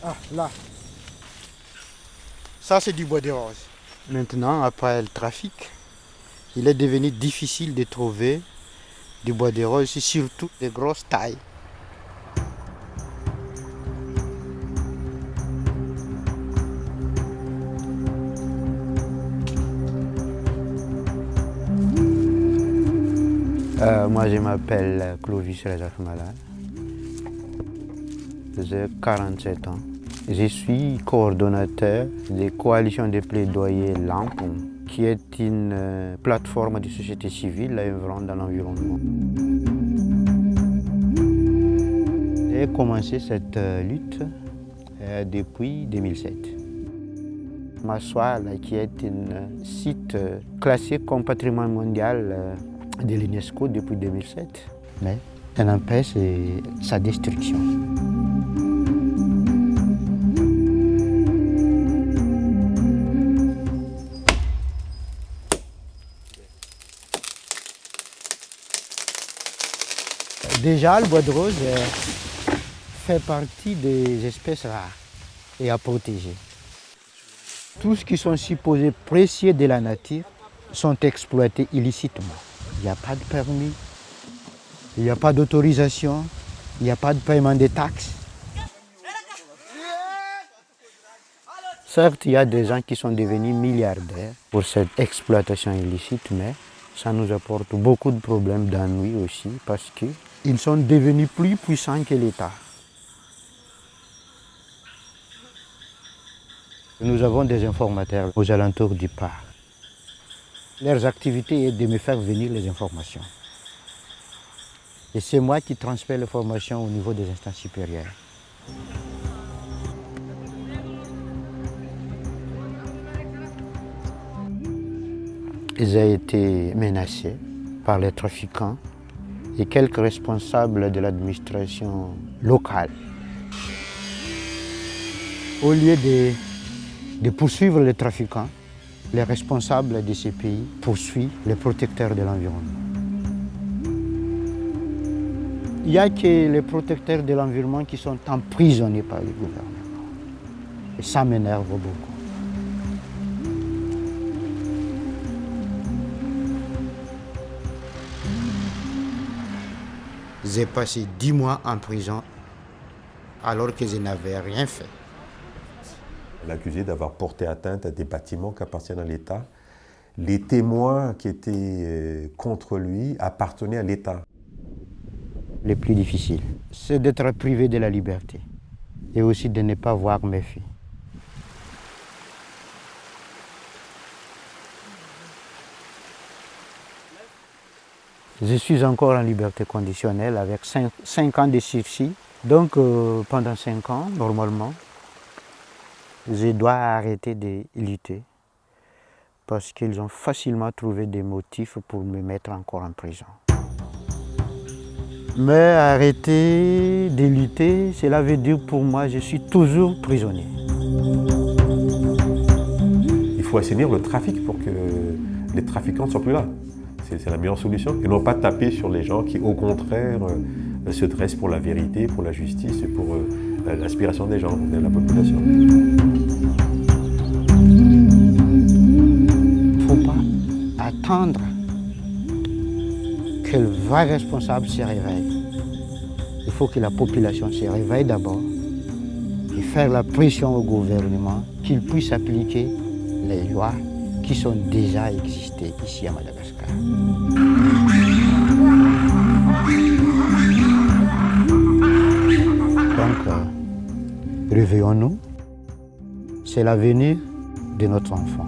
Ah, là. Ça, c'est du bois de rose. Maintenant, après le trafic, il est devenu difficile de trouver du bois de rose, surtout de grosses tailles. Moi, je m'appelle Clovis Rezaf Malal. J'ai 47 ans. Je suis coordonnateur des coalitions de plaidoyer LAMPON, qui est une plateforme de société civile œuvrant dans l'environnement. J'ai commencé cette lutte depuis 2007. Massoua, qui est un site classé comme patrimoine mondial de l'UNESCO depuis 2007, mais elle empêche sa destruction. Déjà, le bois de rose fait partie des espèces rares et à protéger. Tous ceux qui sont supposés précieux de la nature sont exploités illicitement. Il n'y a pas de permis, il n'y a pas d'autorisation, il n'y a pas de paiement de taxes. Certes, il y a des gens qui sont devenus milliardaires pour cette exploitation illicite, mais ça nous apporte beaucoup de problèmes d'ennui aussi parce qu'ils sont devenus plus puissants que l'État. Nous avons des informateurs aux alentours du parc. Leur activité est de me faire venir les informations. Et c'est moi qui transfère l'information au niveau des instances supérieures. Ils ont été menacés par les trafiquants et quelques responsables de l'administration locale. Au lieu de poursuivre les trafiquants, les responsables de ces pays poursuivent les protecteurs de l'environnement. Il n'y a que les protecteurs de l'environnement qui sont emprisonnés par le gouvernement. Et ça m'énerve beaucoup. J'ai passé 10 mois en prison alors que je n'avais rien fait. L'accusé d'avoir porté atteinte à des bâtiments qui appartiennent à l'État. Les témoins qui étaient contre lui appartenaient à l'État. Le plus difficile, c'est d'être privé de la liberté et aussi de ne pas voir mes filles. Je suis encore en liberté conditionnelle avec 5 ans de sursis. Donc pendant 5 ans, normalement, je dois arrêter de lutter parce qu'ils ont facilement trouvé des motifs pour me mettre encore en prison. Mais arrêter de lutter, cela veut dire pour moi, je suis toujours prisonnier. Il faut assainir le trafic pour que les trafiquants ne soient plus là. C'est la meilleure solution. Et non pas taper sur les gens qui, au contraire, se dressent pour la vérité, pour la justice et pour l'aspiration des gens, de la population. Il ne faut pas attendre que le vrai responsable se réveille. Il faut que la population se réveille d'abord et faire la pression au gouvernement qu'il puisse appliquer les lois qui sont déjà existées ici à Madagascar. Donc, réveillons-nous, c'est l'avenir de notre enfant.